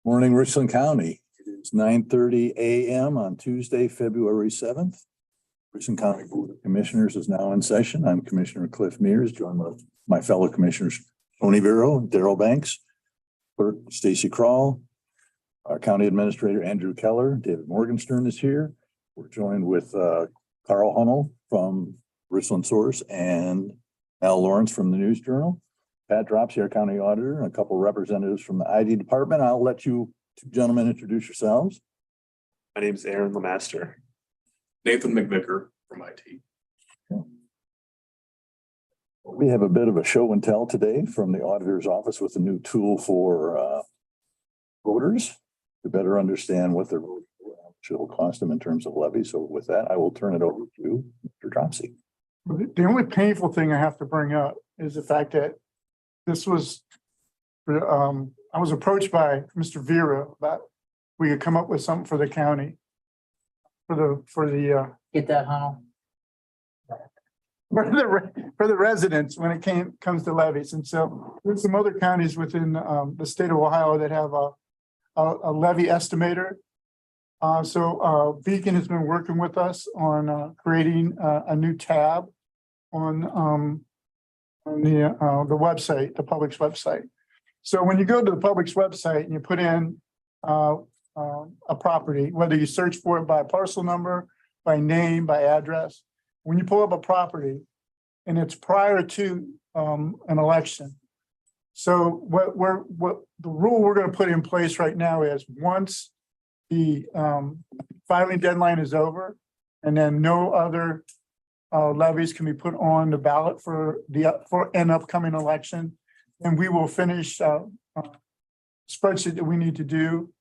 Morning, Richland County. It's 9:30 a.m. on Tuesday, February 7th. Richland County Board of Commissioners is now in session. I'm Commissioner Cliff Mears, joined by my fellow commissioners, Tony Vero, Darrell Banks, Clerk Stacy Kroll, our County Administrator, Andrew Keller, David Morgenstern is here. We're joined with Carl Hunnell from Richland Source and Al Lawrence from the News Journal. Pat Dropsy, our county auditor, and a couple of representatives from the ID department. I'll let you two gentlemen introduce yourselves. My name is Aaron Lemaster. Nathan McVicker from IT. We have a bit of a show and tell today from the auditor's office with a new tool for voters to better understand what their vote will cost them in terms of levy. So with that, I will turn it over to Mr. Dropsy. The only painful thing I have to bring up is the fact that this was, I was approached by Mr. Vera about we could come up with something for the county. For the Get that, Hunnell? for the residents when it comes to levies. And so there's some other counties within the state of Ohio that have a levy estimator. So Beacon has been working with us on creating a new tab on the website, the public's website. So when you go to the public's website and you put in a property, whether you search for it by parcel number, by name, by address, when you pull up a property and it's prior to an election. So what the rule we're going to put in place right now is once the filing deadline is over and then no other levies can be put on the ballot for an upcoming election, and we will finish spreadsheet that we need to do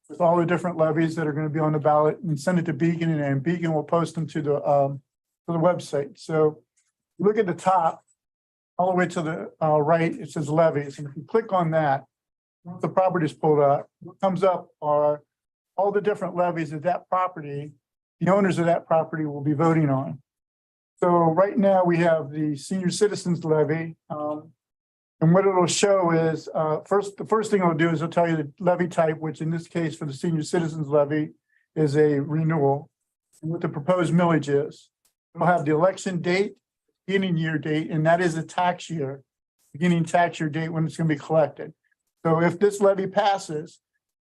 with all the different levies that are going to be on the ballot and send it to Beacon, and then Beacon will post them to the website. So look at the top, all the way to the right, it says levies, and if you click on that, once the property is pulled up, what comes up are all the different levies of that property, the owners of that property will be voting on. So right now we have the senior citizens levy. And what it'll show is, the first thing it'll do is it'll tell you the levy type, which in this case for the senior citizens levy is a renewal. And what the proposed millage is. It'll have the election date, beginning year date, and that is a tax year, beginning tax year date when it's going to be collected. So if this levy passes,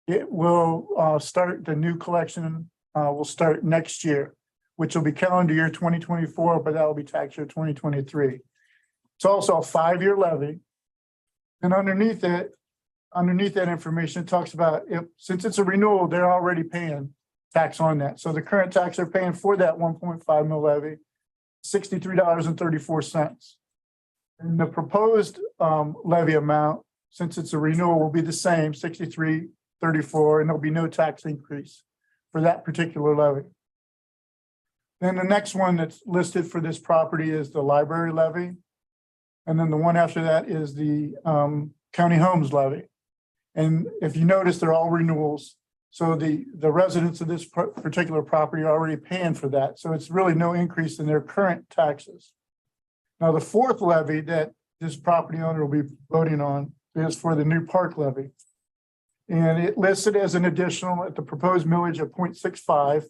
it will start, the new collection will start next year, which will be calendar year 2024, but that will be tax year 2023. It's also a 5-year levy. And underneath that information, it talks about since it's a renewal, they're already paying tax on that. So the current tax they're paying for that 1.5 mil levy, $63.34. And the proposed levy amount, since it's a renewal, will be the same, $63.34, and there'll be no tax increase for that particular levy. Then the next one that's listed for this property is the library levy. And then the one after that is the county homes levy. And if you notice, they're all renewals. So the residents of this particular property are already paying for that. So it's really no increase in their current taxes. Now, the fourth levy that this property owner will be voting on is for the new park levy. And it listed as an additional at the proposed millage of 0.65.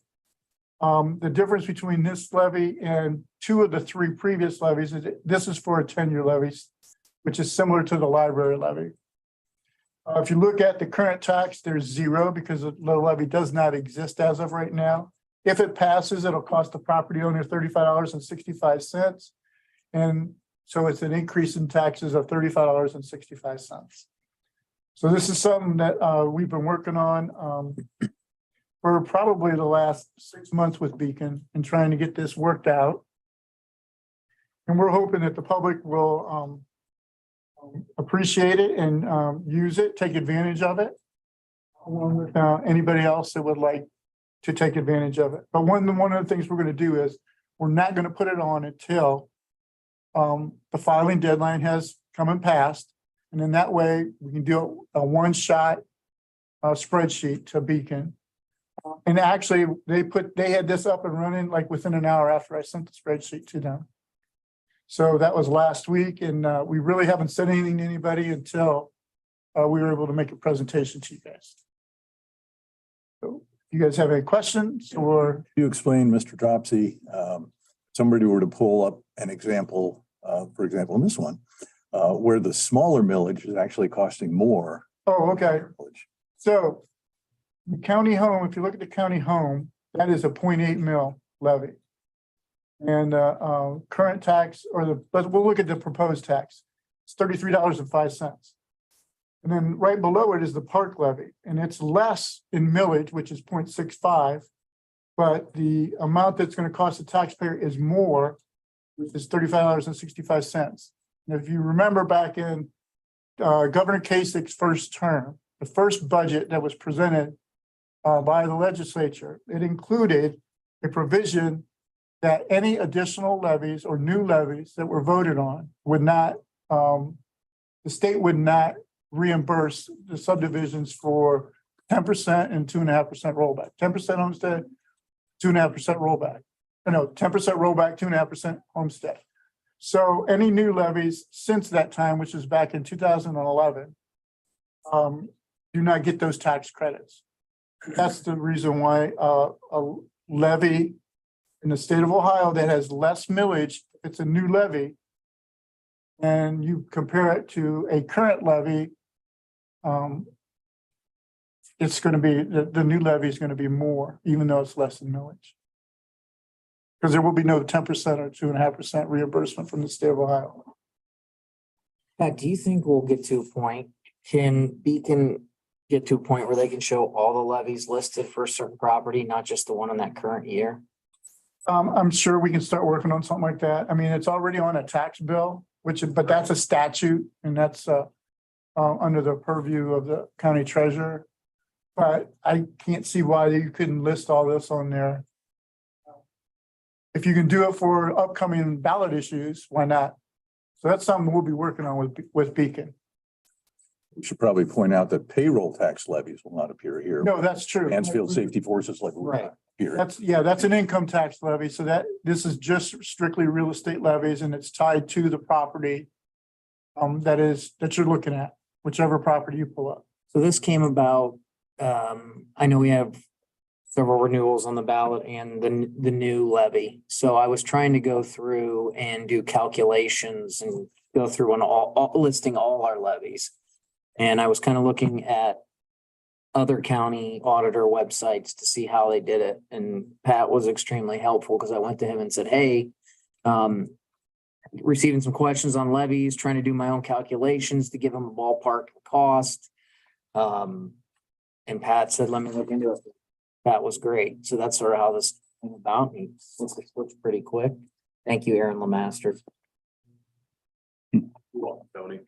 The difference between this levy and 2 of the 3 previous levies is this is for a 10-year levy, which is similar to the library levy. If you look at the current tax, there's 0 because the levy does not exist as of right now. If it passes, it'll cost the property owner $35.65. And so it's an increase in taxes of $35.65. So this is something that we've been working on for probably the last 6 months with Beacon and trying to get this worked out. And we're hoping that the public will appreciate it and use it, take advantage of it, along with anybody else that would like to take advantage of it. But one of the things we're going to do is we're not going to put it on until the filing deadline has come and passed. And then that way we can do a one-shot spreadsheet to Beacon. And actually, they had this up and running like within an hour after I sent the spreadsheet to them. So that was last week, and we really haven't said anything to anybody until we were able to make a presentation to you guys. You guys have any questions or? You explain, Mr. Dropsy, somebody were to pull up an example, for example, in this one, where the smaller millage is actually costing more. Oh, okay. So the county home, if you look at the county home, that is a 0.8 mil levy. And current tax but we'll look at the proposed tax. It's $33.05. And then right below it is the park levy, and it's less in millage, which is 0.65. But the amount that's going to cost the taxpayer is more, which is $35.65. And if you remember back in Governor Kasich's first term, the first budget that was presented by the legislature, it included a provision that any additional levies or new levies that were voted on would not, the state would not reimburse the subdivisions for 10% and 2.5% rollback. 10% homestead, 2.5% rollback. No, 10% rollback, 2.5% homestead. So any new levies since that time, which is back in 2011, do not get those tax credits. That's the reason why a levy in the state of Ohio that has less millage, it's a new levy, and you compare it to a current levy, it's going to be, the new levy is going to be more, even though it's less than millage. Because there will be no 10% or 2.5% reimbursement from the state of Ohio. Pat, do you think we'll get to a point, can Beacon get to a point where they can show all the levies listed for a certain property, not just the one in that current year? I'm sure we can start working on something like that. I mean, it's already on a tax bill, but that's a statute, and that's under the purview of the county treasurer. But I can't see why you couldn't list all this on there. If you can do it for upcoming ballot issues, why not? So that's something we'll be working on with Beacon. We should probably point out that payroll tax levies will not appear here. No, that's true. Mansfield Safety Forces like. Right. Here. That's an income tax levy. So this is just strictly real estate levies, and it's tied to the property that you're looking at, whichever property you pull up. So this came about, I know we have several renewals on the ballot and the new levy. So I was trying to go through and do calculations and go through and all listing all our levies. And I was kind of looking at other county auditor websites to see how they did it. And Pat was extremely helpful because I went to him and said, hey, receiving some questions on levies, trying to do my own calculations to give him a ballpark cost. And Pat said, let me look into it. That was great. So that's sort of how this came about. He switched pretty quick. Thank you, Aaron Lemaster. You're welcome, Tony.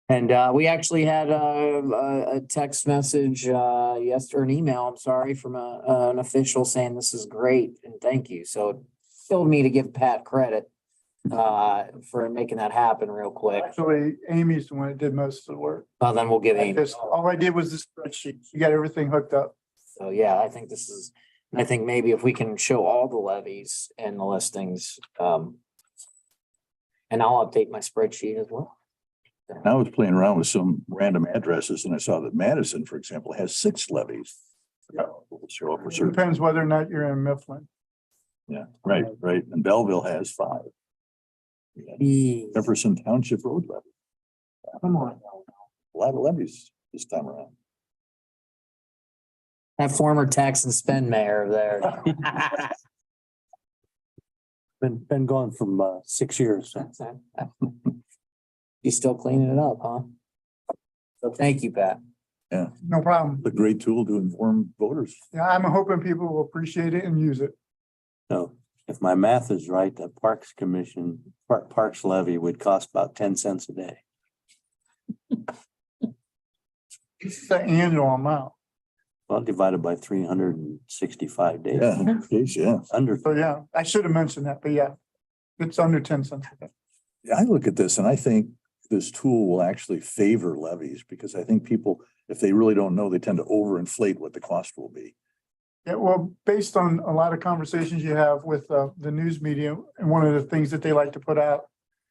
And we actually had a text message or an email, I'm sorry, from an official saying this is great and thank you. So it told me to give Pat credit for making that happen real quick. Actually, Amy's the one that did most of the work. Then we'll give Amy. All I did was the spreadsheet. You got everything hooked up. So yeah, I think I think maybe if we can show all the levies and the listings, and I'll update my spreadsheet as well. I was playing around with some random addresses and I saw that Madison, for example, has 6 levies. Will show up for It certain. depends whether or not you're in Mifflin. Yeah, right. And Belleville has 5. Jefferson Township Road levy. Come on. A lot of levies this time around. That former tax and spend mayor there. Been gone from 6 years. So. You still cleaning it up, huh? So thank you, Pat. No problem. A great tool to inform voters. Yeah, I'm hoping people will appreciate it and use it. So if my math is right, the Parks levy would cost about 10 cents a day. It's the annual amount. Well, divided by 365 days. Yeah, geez, yeah. Under, So yeah, I should have mentioned that, but yeah, it's under 10 cents. I look at this and I think this tool will actually favor levies because I think people, if they really don't know, they tend to overinflate what the cost will be. Yeah, well, based on a lot of conversations you have with the news media, and one of the things that they like to put out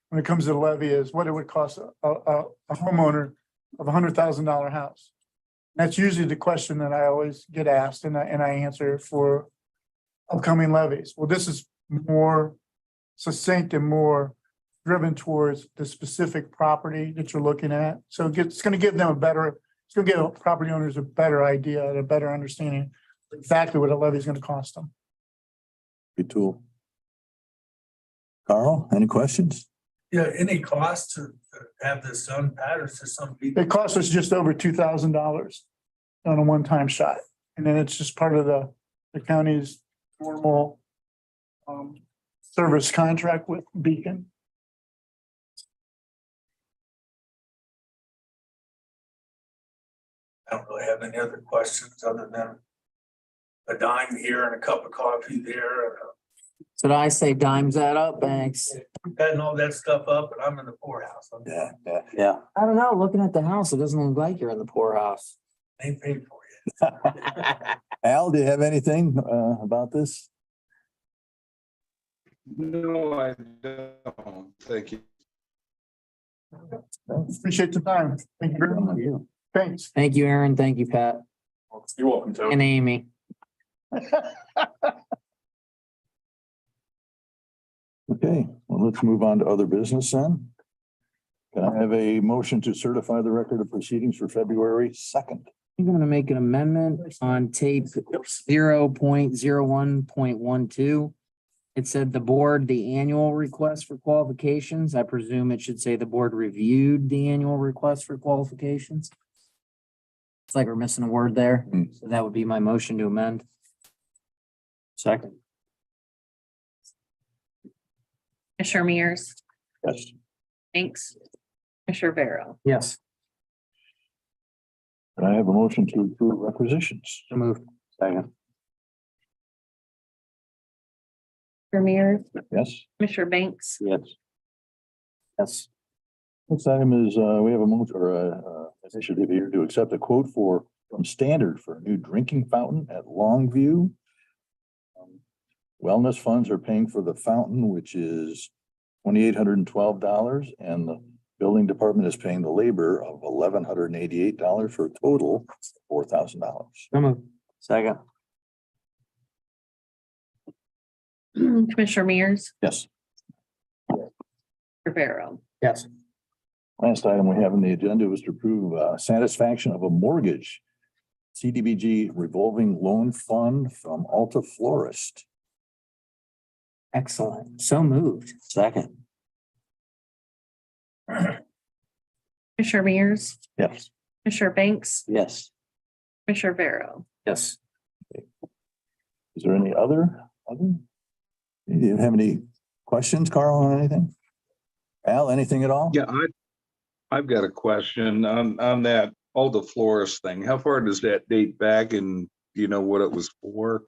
when it comes to the levy is what it would cost a homeowner of $100,000 house. That's usually the question that I always get asked and I answer for upcoming levies. Well, this is more succinct and more driven towards the specific property that you're looking at. So it's gonna give them it's gonna give property owners a better idea and a better understanding of exactly what a levy is gonna cost them. Good tool. Carl, any questions? Yeah, any cost to have this done, Pat, or is this something? It costs us just over $2,000 on a one-time shot. And then it's just part of the county's normal service contract with Beacon. I don't really have any other questions other than a dime here and a cup of coffee there. So did I say dimes that up? Thanks. Adding all that stuff up and I'm in the poorhouse. Yeah, yeah. Yeah. I don't know, looking at the house, it doesn't look like you're in the poorhouse. Ain't paid for you. Al, do you have anything about this? No, I don't. Thank you. Appreciate the time. Thank you very much. Thanks. Thank you, Aaron. Thank you, Pat. You're welcome, Tony. And Amy. Okay, well, let's move on to other business then. Can I have a motion to certify the record of proceedings for February 2nd? I think I'm gonna make an amendment on tape 0.01.12. It said the board, the annual request for qualifications. I presume it should say the board reviewed the annual request for qualifications. It's like we're missing a word there. So that would be my motion to amend. Second. Commissioner Mears, Yes. Banks, Commissioner Barrow. Yes. Can I have a motion to approve requisitions? So moved. Second. Commissioner Mears, Yes. Commissioner Banks, Yes. Yes. Next item is, we have a motion or a initiative here to accept a quote from Standard for a new drinking fountain at Longview. Wellness funds are paying for the fountain, which is $2,812, and the building department is paying the labor of $1,188 for a total of $4,000. So moved. Second. Commissioner Mears, Yes. Commissioner Barrow. Yes. Last item we have on the agenda was to approve satisfaction of a mortgage CDBG revolving loan fund from Alta Florist. Excellent. So moved. Second. Commissioner Mears, Yes. Commissioner Banks, Yes. Commissioner Barrow. Yes. Is there any other? Do you have any questions, Carl, on anything? Al, anything at all? Yeah, I've got a question on that Alta Florist thing. How far does that date back and do you know what it was for?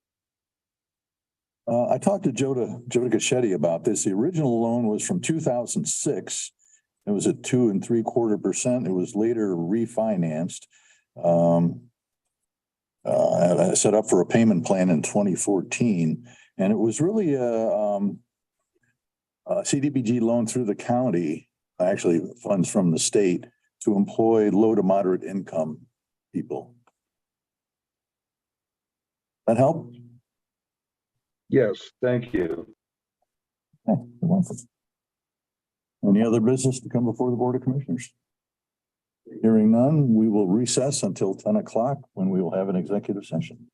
I talked to Joe Gachetti about this. The original loan was from 2006. It was at 2 3/4%. It was later refinanced. I set up for a payment plan in 2014, and it was really a CDBG loan through the county, actually funds from the state, to employ low to moderate income people. That help? Yes, thank you. Okay, you're welcome. Any other business to come before the Board of Commissioners? Hearing none, we will recess until 10 o'clock when we will have an executive session.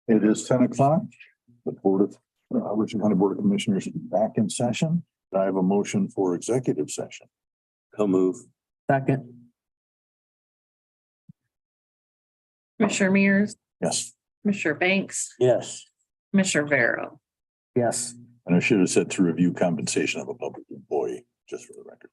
It is 10 o'clock. The Board of, Richland County Board of Commissioners is back in session. I have a motion for executive session. I'll move. Second. Commissioner Mears, Yes. Commissioner Banks, Yes. Commissioner Vero. Yes. And I should have said to review compensation of a public employee, just for the record.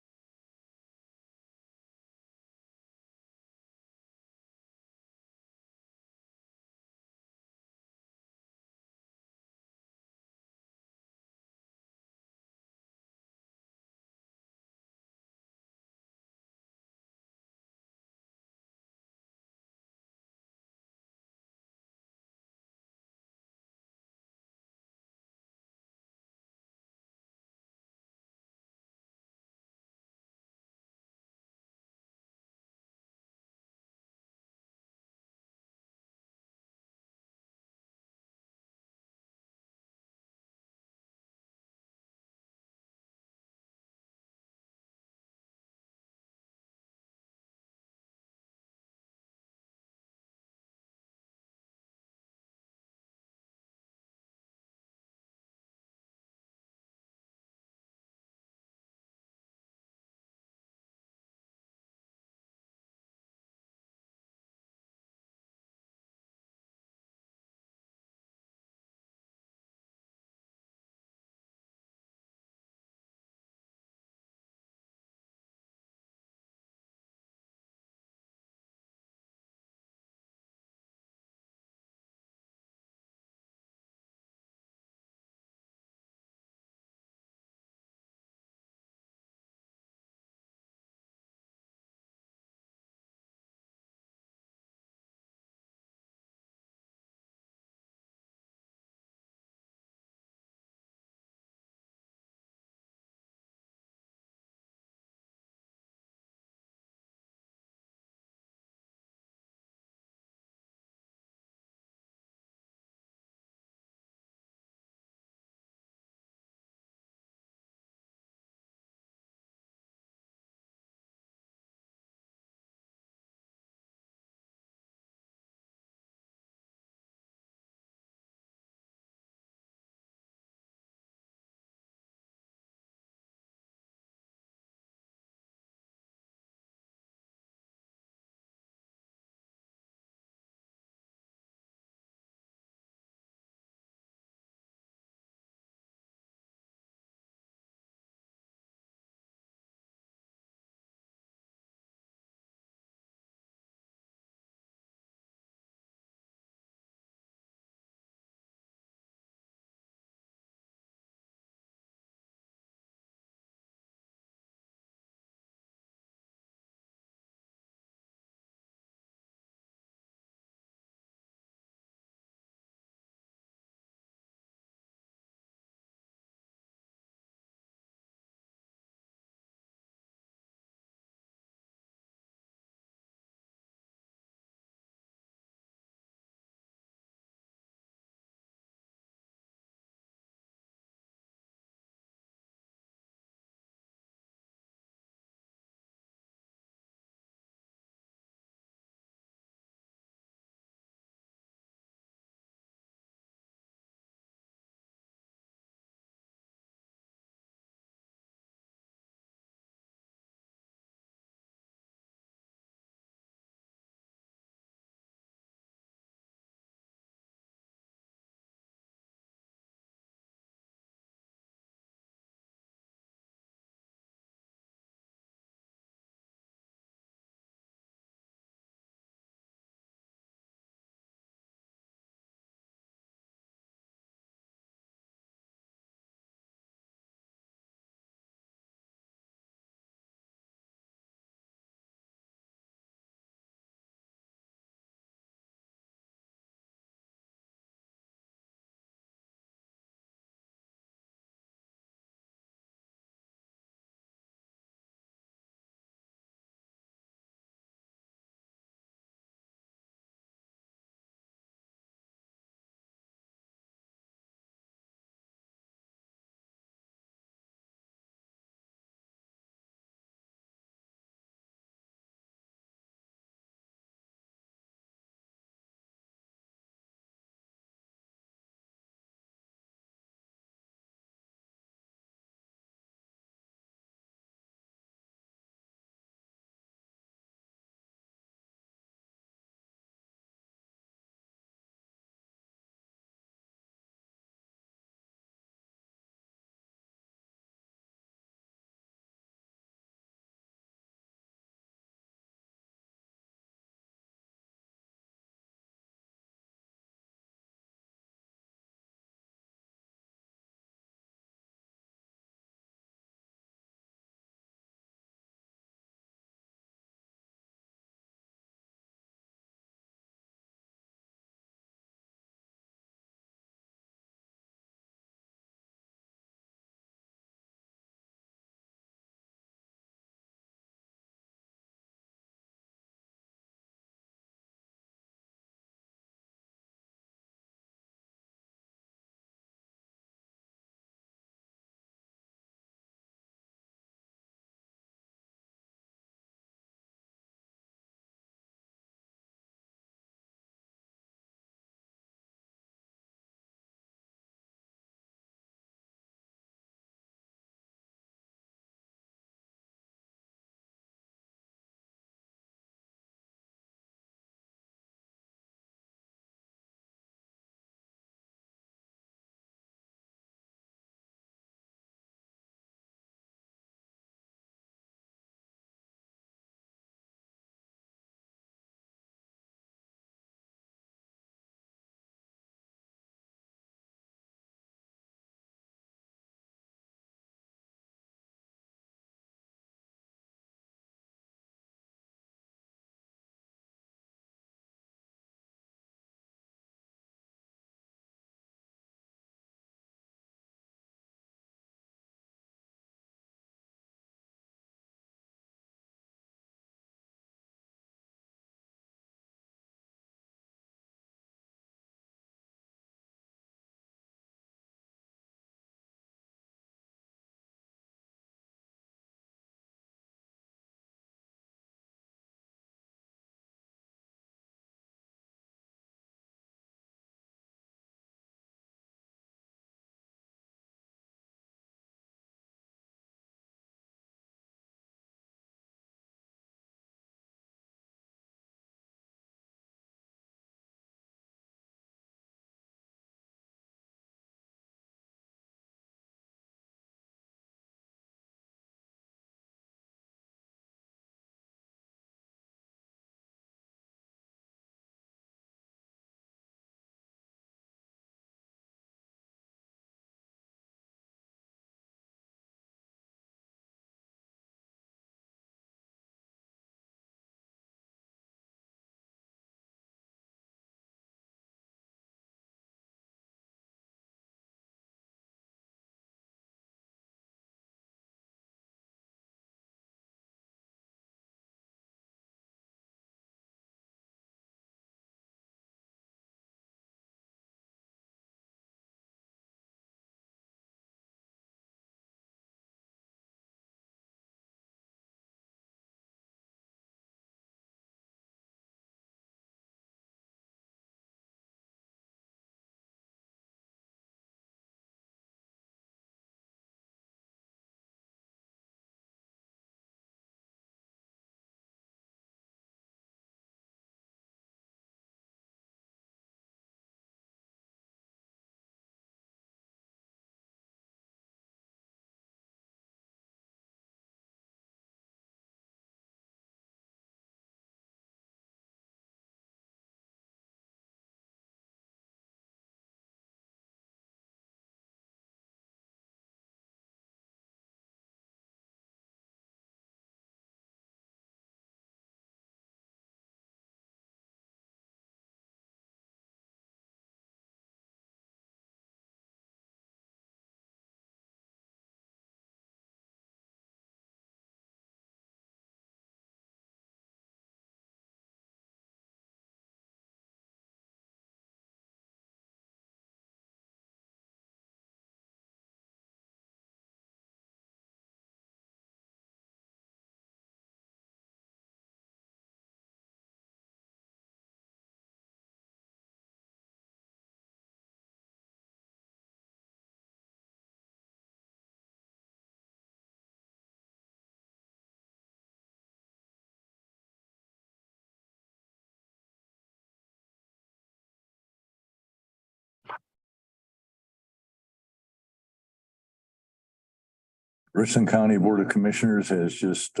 Richland County Board of Commissioners has just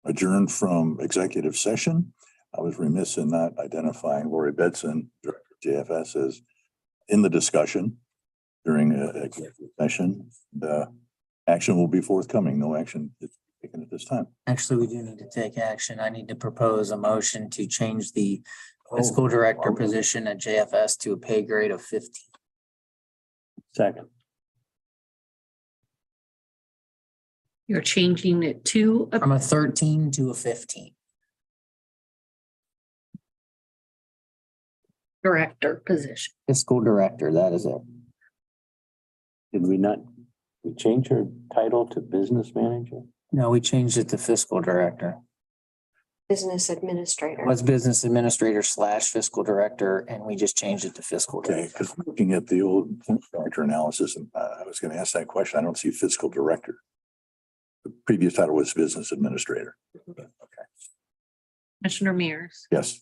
adjourned from executive session. I was remiss in not identifying Lori Bedson, Director of JFS, as in the discussion during executive session. The action will be forthcoming. No action is taken at this time. Actually, we do need to take action. I need to propose a motion to change the fiscal director position at JFS to a pay grade of 15. Second. You're changing it to a From a 13 to a 15. director position. Fiscal director, that is it. Did we not, we change her title to business manager? No, we changed it to fiscal director. Business administrator. It was business administrator / fiscal director, and we just changed it to fiscal. Okay, director. because looking at the old director analysis, and I was going to ask that question. I don't see fiscal director. The previous title was business administrator. Okay, Commissioner Mears, yes.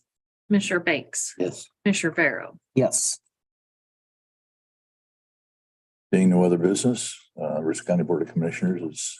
Commissioner Banks, Yes. Commissioner Vero. Yes. Being no other business, Richland County Board of Commissioners is